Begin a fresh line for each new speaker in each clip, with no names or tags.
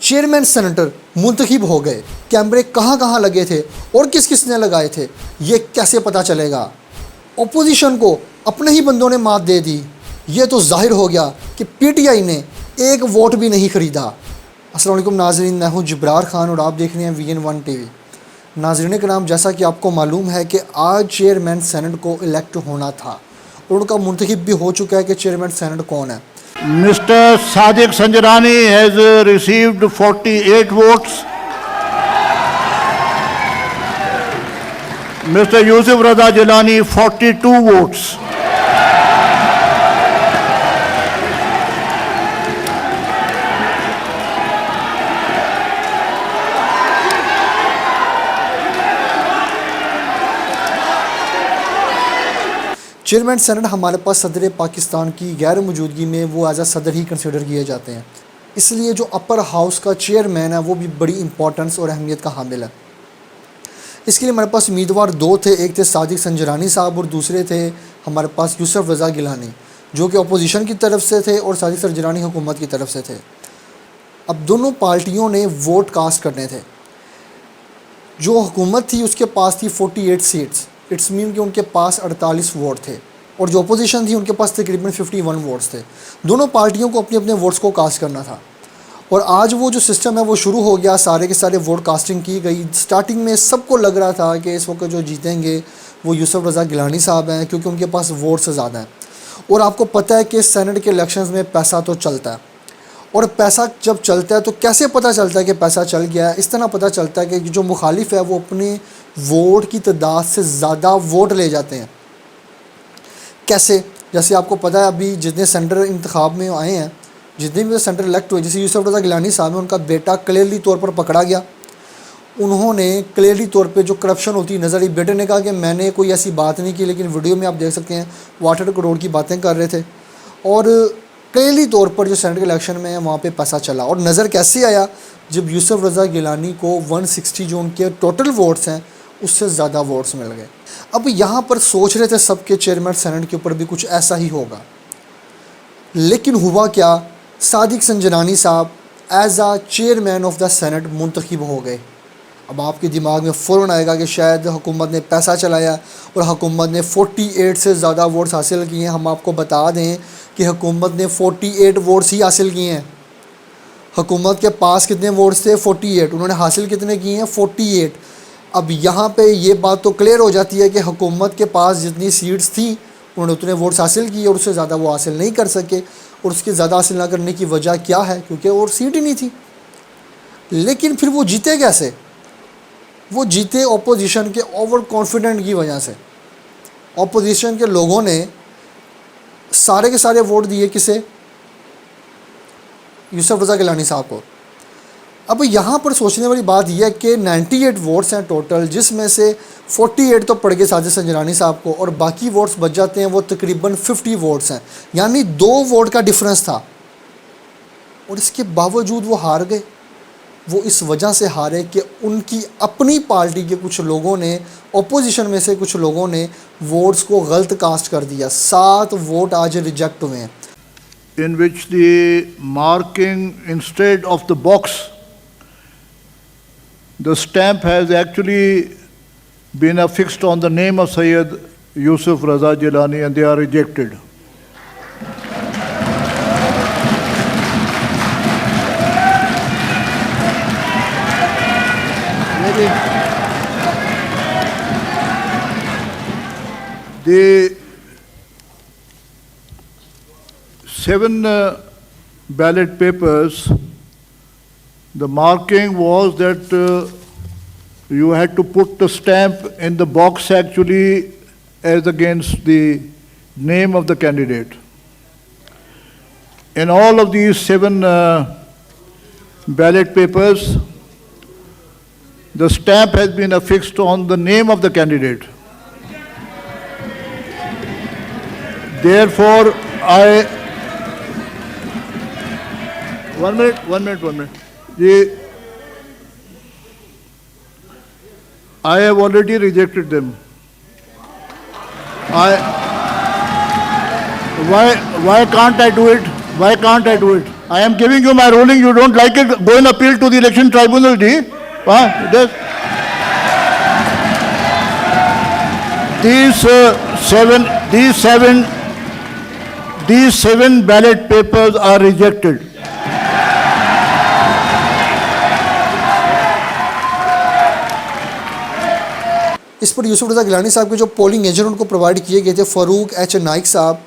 Chairman senator मुंतखब हो गए। कैमरे कहाँ कहाँ लगे थे और किस किस ने लगाए थे, ये कैसे पता चलेगा? ओपोजिशन को अपने ही बंदों ने मात दे दी। ये तो जाहिर हो गया कि पीटीआई ने एक वोट भी नहीं खरीदा। अस्सलाम वालेकुम नाजरीन, मैं हूँ जबरार खान और आप देख रहे हैं VN1 TV। नाजरीन के नाम, जैसा कि आपको मालूम है कि आज चेयरमैन सेनेट को इलेक्ट होना था और उनका मुंतखब भी हो चुका है कि चेयरमैन सेनेट कौन है।
Mr. Sadiq Sanjarani has received 48 votes. Mr. Yusuf Raza Jilani 42 votes.
Chairman senate हमारे पास सदर पाकिस्तान की गैर मौजूदगी में वो एज आ सदर ही कंसिडर किए जाते हैं, इसलिए जो अपर हाउस का चेयरमैन है वो भी बड़ी इंपॉर्टेंस और अहमियत का हामिल है। इसके लिए हमारे पास उम्मीदवार दो थे, एक थे सादिक संजरानी साहब और दूसरे थे हमारे पास यूसुफ रज़ा गिलानी, जो कि अपोजिशन की तरफ से थे और सादिक संजरानी हुकूमत की तरफ से थे। अब दोनों पार्टियों ने वोट कास्ट करने थे। जो हुकूमत थी उसके पास थी 48 सीट्स, इट्स मीन कि उनके पास 48 वोट थे, और जो अपोजिशन थी उनके पास तकरीबन 51 वोट्स थे। दोनों पार्टियों को अपने अपने वोट्स को कास्ट करना था और आज वो जो सिस्टम है वो शुरू हो गया। सारे के सारे वोट कास्टिंग की गई। स्टार्टिंग में सबको लग रहा था कि इस वक्त जो जीतेंगे वो यूसुफ रज़ा गिलानी साहब हैं, क्योंकि उनके पास वोट से ज़्यादा हैं। और आपको पता है कि सेनेट के इलेक्शंस में पैसा तो चलता है, और पैसा जब चलता है तो कैसे पता चलता है कि पैसा चल गया है? इस तरह पता चलता है कि जो मुखालिफ है वो अपने वोट की तादाद से ज़्यादा वोट ले जाते हैं। कैसे? जैसे आपको पता है अभी जितने सेंटर इंतखाब में आए हैं, जितने भी सेंटर इलेक्ट हुए, जैसे यूसुफ रज़ा गिलानी साहब है, उनका बेटा क्लियरली तौर पर पकड़ा गया। उन्होंने क्लियरली तौर पे जो करप्शन होती नज़र आई, बेटे ने कहा कि मैंने कोई ऐसी बात नहीं की, लेकिन वीडियो में आप देख सकते हैं वाटर करोड़ की बातें कर रहे थे। और क्लियरली तौर पर जो सेनेट के इलेक्शन में है वहाँ पे पैसा चला। और नज़र कैसे आया? जब यूसुफ रज़ा गिलानी को 160 जो उनके टोटल वोट्स हैं उससे ज़्यादा वोट्स मिल गए। अब यहाँ पर सोच रहे थे सबके चेयरमैन सेनेट के ऊपर भी कुछ ऐसा ही होगा, लेकिन हुआ क्या? सादिक संजरानी साहब as a chairman of the senate मुंतखब हो गए। अब आपके दिमाग में फ़ौरन आएगा कि शायद हुकूमत ने पैसा चलाया और हुकूमत ने 48 से ज़्यादा वोट्स हासिल किए हैं। हम आपको बता दें कि हुकूमत ने 48 वोट्स ही हासिल किए हैं। हुकूमत के पास कितने वोट्स थे? 48। उन्होंने हासिल कितने किए हैं? 48। अब यहाँ पे ये बात तो क्लियर हो जाती है कि हुकूमत के पास जितनी सीट्स थी उन्होंने उतने वोट्स हासिल किए और उससे ज़्यादा वो हासिल नहीं कर सके। और उसके ज़्यादा हासिल ना करने की वजह क्या है? क्योंकि और सीट ही नहीं थी। लेकिन फिर वो जीते कैसे? वो जीते ऑपोजिशन के ओवर कॉन्फिडेंट की वजह से। ऑपोजिशन के लोगों ने सारे के सारे वोट दिए किसे? यूसुफ रज़ा गिलानी साहब को। अब यहाँ पर सोचने वाली बात यह है कि 98 वोट्स हैं टोटल, जिसमें से 48 तो पड़ गए सादिक संजरानी साहब को और बाकी वोट्स बच जाते हैं, वो तकरीबन 50 वोट्स हैं, यानी 2 वोट का डिफरेंस था। और इसके बावजूद वो हार गए। वो इस वजह से हारे कि उनकी अपनी पार्टी के कुछ लोगों ने, अपोजिशन में से कुछ लोगों ने वोट्स को गलत कास्ट कर दिया। 7 वोट आज रिजेक्ट हुए हैं।
In which the marking instead of the box, the stamp has actually been affixed on the name of Sayyid Yusuf Raza Jilani, and they are rejected. The 7 ballot papers, the marking was that you had to put the stamp in the box actually as against the name of the candidate. In all of these 7 ballot papers, the stamp has been affixed on the name of the candidate. Therefore, One minute. I have already rejected them. Why can't I do it? Why can't I do it? I am giving you my ruling. You don't like it? Go and appeal to the election tribunal, D. These seven ballot papers are rejected.
इस पर यूसुफ रज़ा गिलानी साहब के जो polling agent उनको provide किए गए थे Farooq H Naik साहब,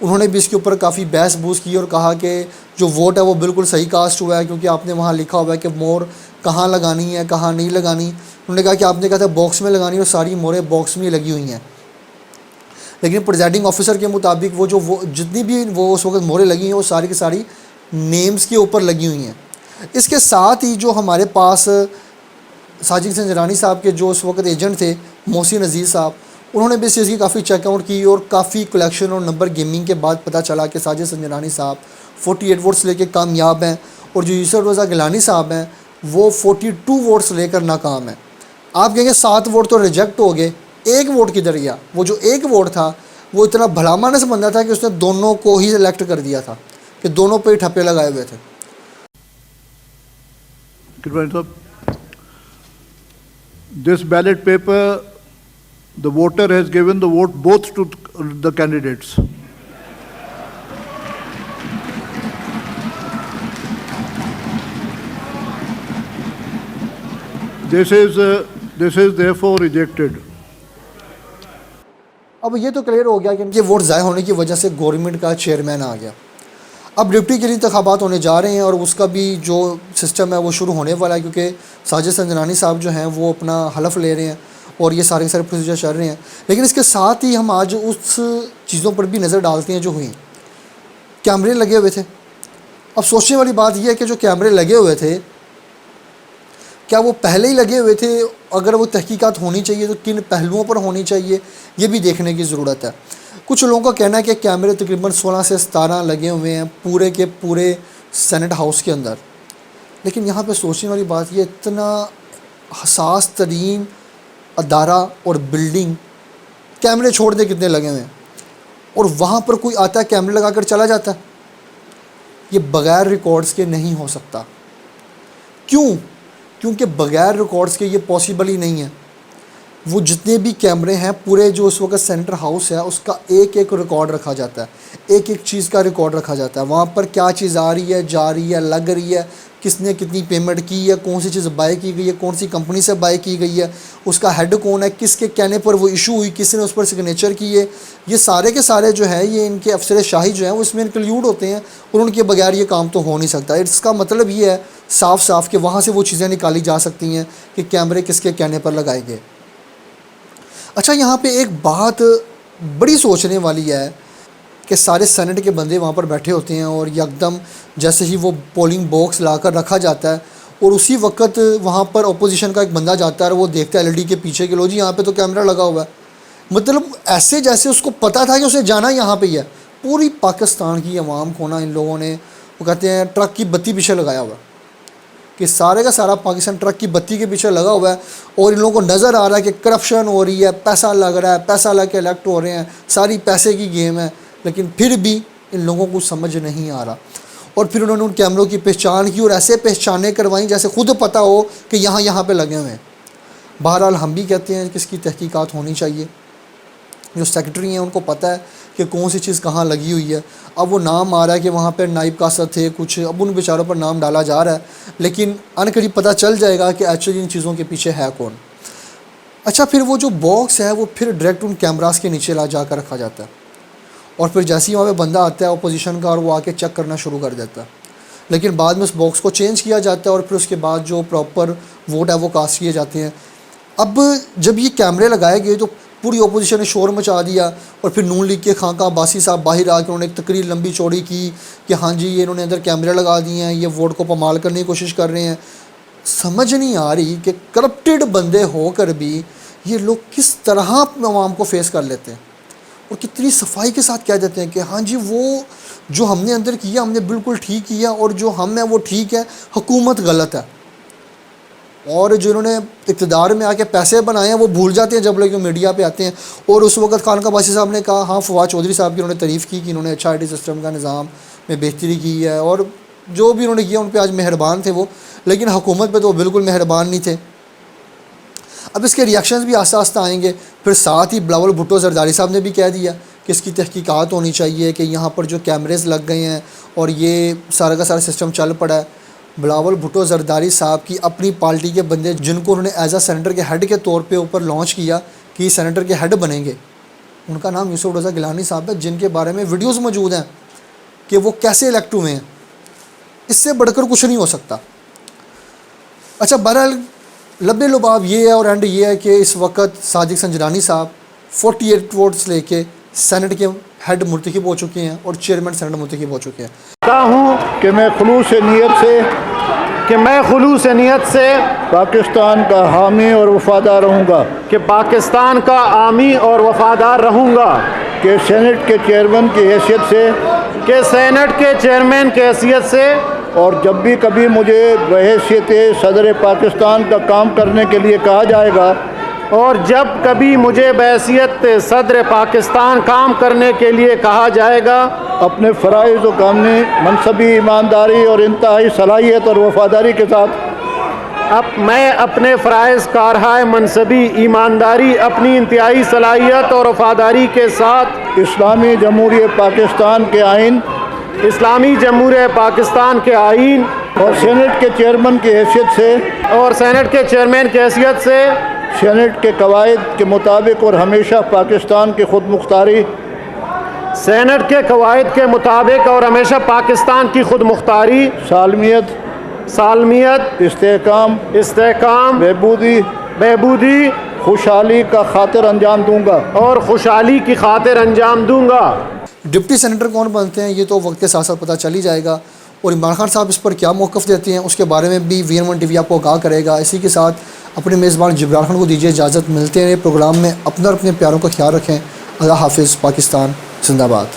उन्होंने भी इसके ऊपर काफ़ी बहस बूस की और कहा कि जो वोट है वो बिल्कुल सही कास्ट हुआ है, क्योंकि आपने वहाँ लिखा हुआ है कि मोहर कहाँ लगानी है कहाँ नहीं लगानी। उन्होंने कहा कि आपने कहा था बॉक्स में लगानी और सारी मोहरें बॉक्स में लगी हुई हैं, लेकिन प्रिजाइडिंग ऑफिसर के मुताबिक वो जितनी भी वो उस वक्त मोहरें लगी हैं वो सारी की सारी नेम्स के ऊपर लगी हुई हैं। इसके साथ ही जो हमारे पास साजिद संजरानी साहब के जो उस वक्त एजेंट थे मोहसिन अजीज़ साहब, उन्होंने भी इस चीज़ की काफ़ी चेकआउट की और काफ़ी कलेक्शन और नंबर गेमिंग के बाद पता चला कि साजिद संजरानी साहब 48 वोट्स लेके कामयाब हैं और जो यूसुफ रज़ा गिलानी साहब हैं वो 42 वोट्स लेकर नाकाम हैं। आप कहेंगे 7 वोट तो रिजेक्ट हो गए, 1 वोट किधर गया? वो जो 1 वोट था वो इतना भला मानस बंदा था कि उसने दोनों को ही इलेक्ट कर दिया था, कि दोनों पे ही ठप्पे लगाए हुए थे।
This ballot paper, the voter has given the vote both to the candidates. This is therefore rejected.
अब ये तो क्लियर हो गया कि इनके वोट ज़ाय होने की वजह से गवर्नमेंट का चेयरमैन आ गया। अब डिप्टी के लिए इंतखाबात होने जा रहे हैं और उसका भी जो सिस्टम है वो शुरू होने वाला है, क्योंकि साजिद संजरानी साहब जो हैं वो अपना हलफ ले रहे हैं और ये सारे प्रोसीजर चल रहे हैं। लेकिन इसके साथ ही हम आज उस चीज़ों पर भी नज़र डालते हैं जो हुई। कैमरे लगे हुए थे। अब सोचने वाली बात यह है कि जो कैमरे लगे हुए थे क्या वो पहले ही लगे हुए थे? अगर वो तहकीकात होनी चाहिए तो किन पहलुओं पर होनी चाहिए, ये भी देखने की ज़रूरत है। कुछ लोगों का कहना है कि कैमरे तकरीबन 16 से 17 लगे हुए हैं पूरे के पूरे सेनेट हाउस के अंदर। लेकिन यहाँ पे सोचने वाली बात ये, इतना हसास तरीन अदारा और बिल्डिंग, कैमरे छोड़ दे कितने लगे हुए हैं, और वहाँ पर कोई आता है कैमरे लगा कर चला जाता है। ये बग़ैर रिकॉर्ड्स के नहीं हो सकता। क्यों? क्योंकि बग़ैर रिकॉर्ड्स के ये पॉसिबल ही नहीं है। वो जितने भी कैमरे हैं पूरे जो उस वक्त सेंटर हाउस है उसका एक एक रिकॉर्ड रखा जाता है, एक एक चीज़ का रिकॉर्ड रखा जाता है। वहाँ पर क्या चीज़ आ रही है, जा रही है, लग रही है, किसने कितनी पेमेंट की है, कौन सी चीज़ बाय की गई है, कौन सी कंपनी से बाय की गई है, उसका हेड कौन है, किसके कहने पर वो इशू हुई, किसने उस पर सिग्नेचर की है, ये सारे के सारे जो है ये इनके अफसर शाही जो हैं वो इसमें इंक्लूड होते हैं और उनके बगैर ये काम तो हो नहीं सकता। इसका मतलब ये है साफ़ साफ़ कि वहाँ से वो चीज़ें निकाली जा सकती हैं कि कैमरे किसके कहने पर लगाए गए। अच्छा, यहाँ पे एक बात बड़ी सोचने वाली है कि सारे सेनेट के बंदे वहाँ पर बैठे होते हैं और यकदम जैसे ही वो पोलिंग बॉक्स लाकर रखा जाता है और उसी वक्त वहाँ पर अपोजिशन का एक बंदा जाता है और वो देखता है एलईडी के पीछे कि लो जी यहाँ पे तो कैमरा लगा हुआ है। मतलब ऐसे जैसे उसको पता था कि उसे जाना यहाँ पे ही है। पूरी पाकिस्तान की आवाम को ना इन लोगों ने, वो कहते हैं, ट्रक की बत्ती पीछे लगाया हुआ है कि सारे का सारा पाकिस्तान ट्रक की बत्ती के पीछे लगा हुआ है और इन लोगों को नज़र आ रहा है कि करप्शन हो रही है, पैसा लग रहा है, पैसा लग के इलेक्ट हो रहे हैं, सारी पैसे की गेम है। लेकिन फिर भी इन लोगों को समझ नहीं आ रहा और फिर उन्होंने उन कैमरों की पहचान की और ऐसे पहचानें करवाई जैसे खुद पता हो कि यहाँ पे लगे हुए हैं। बहरहाल हम भी कहते हैं कि इसकी तहकीकात होनी चाहिए। जो सेक्रेटरी हैं उनको पता है कि कौन सी चीज़ कहाँ लगी हुई है। अब वो नाम आ रहा है कि वहाँ पर नाइब कासद थे कुछ, अब उन बेचारों पर नाम डाला जा रहा है, लेकिन अनकरीब पता चल जाएगा कि एक्चुअली इन चीज़ों के पीछे है कौन। अच्छा, फिर वो जो बॉक्स है वो फिर डायरेक्ट उन कैमरास के नीचे ला जाकर रखा जाता है और फिर जैसे ही वहाँ पे बंदा आता है अपोजिशन का और वो आके चेक करना शुरू कर देता है। लेकिन बाद में उस बॉक्स को चेंज किया जाता है और फिर उसके बाद जो प्रॉपर वोट है वो कास्ट किए जाते हैं। अब जब ये कैमरे लगाए गए तो पूरी अपोजिशन ने शोर मचा दिया और फिर नून लीग के खाका अब्बासी साहब बाहर आके उन्होंने एक तकरीर लंबी चौड़ी की कि हाँ जी ये इन्होंने अंदर कैमरे लगा दिए हैं, ये वोट को पमाल करने की कोशिश कर रहे हैं। समझ नहीं आ रही कि करप्टेड बंदे होकर भी ये लोग किस तरह आवाम को फेस कर लेते हैं और कितनी सफाई के साथ कह देते हैं कि हाँ जी वो जो हमने अंदर किया हमने बिल्कुल ठीक किया और जो हम है वो ठीक है, हुकूमत गलत है। और जिन्होंने इक़्तिदार में आके पैसे बनाए हैं वो भूल जाते हैं जब लोग मीडिया पे आते हैं। और उस वक्त खानका बासी साहब ने कहा, हाँ, फवाद चौधरी साहब की उन्होंने तारीफ़ की कि इन्होंने अच्छा IT सिस्टम का निज़ाम में बेहतरी की है और जो भी उन्होंने किया उन पे आज मेहरबान थे वो, लेकिन हुकूमत पे तो वो बिल्कुल मेहरबान नहीं थे। अब इसके रिएक्शंस भी आस्ता आस्ता आएंगे। फिर साथ ही बिलावल भुट्टो जरदारी साहब ने भी कह दिया कि इसकी तहकीकात होनी चाहिए, कि यहाँ पर जो कैमरेज लग गए हैं और ये सारा का सारा सिस्टम चल पड़ा है। बिलावल भुट्टो जरदारी साहब की अपनी पार्टी के बंदे जिनको उन्होंने एज आ सेनेटर के हेड के तौर पे ऊपर लॉन्च किया कि सेनेटर के हेड बनेंगे, उनका नाम यूसुफ रज़ा गिलानी साहब है, जिनके बारे में वीडियोस मौजूद हैं कि वो कैसे इलेक्ट हुए हैं। इससे बढ़कर कुछ नहीं हो सकता। अच्छा, बहरहाल लबे लुबाब ये है और एंड ये है कि इस वक्त साजिद संजरानी साहब 48 वोट्स लेके सेनेट के हेड मुंतखब हो चुके हैं और चेयरमैन सेनेट मुंतखब हो चुके हैं।
कहता हूँ कि मैं खुलूस नीयत से पाकिस्तान का हामी और वफादार रहूँगा, कि सेनेट के चेयरमैन की हैसियत से, और जब भी कभी मुझे बहैसियत सदर पाकिस्तान का काम करने के लिए कहा जाएगा, अपने फ़राइज़ व कामने मनसबी ईमानदारी और इंतहाई सलाहियत और वफादारी के साथ
मैं अपने फ़राइज़ कारहाय मनसबी ईमानदारी, अपनी इंतहाई सलाहियत और वफादारी के साथ
इस्लामी जमहूरियत पाकिस्तान के आइन और सेनेट के चेयरमैन की हैसियत से सेनेट के कवायद के मुताबिक और हमेशा पाकिस्तान की खुद मुख्तारी सालमियत इस्तेहकाम बहबूदी खुशहाली की खातिर अंजाम दूंगा।
डिप्टी सेनेटर कौन बनते हैं ये तो वक्त के साथ साथ पता चल ही जाएगा, और इमरान खान साहब इस पर क्या मौक़िफ़ देते हैं उसके बारे में भी VN1 TV आपको आगाह करेगा। इसी के साथ अपने मेज़बान जिब्रान खान को दीजिए इजाज़त। मिलते हैं प्रोग्राम में। अपना और अपने प्यारों का ख्याल रखें। अल्लाह हाफ़िज़। पाकिस्तान जिंदाबाद।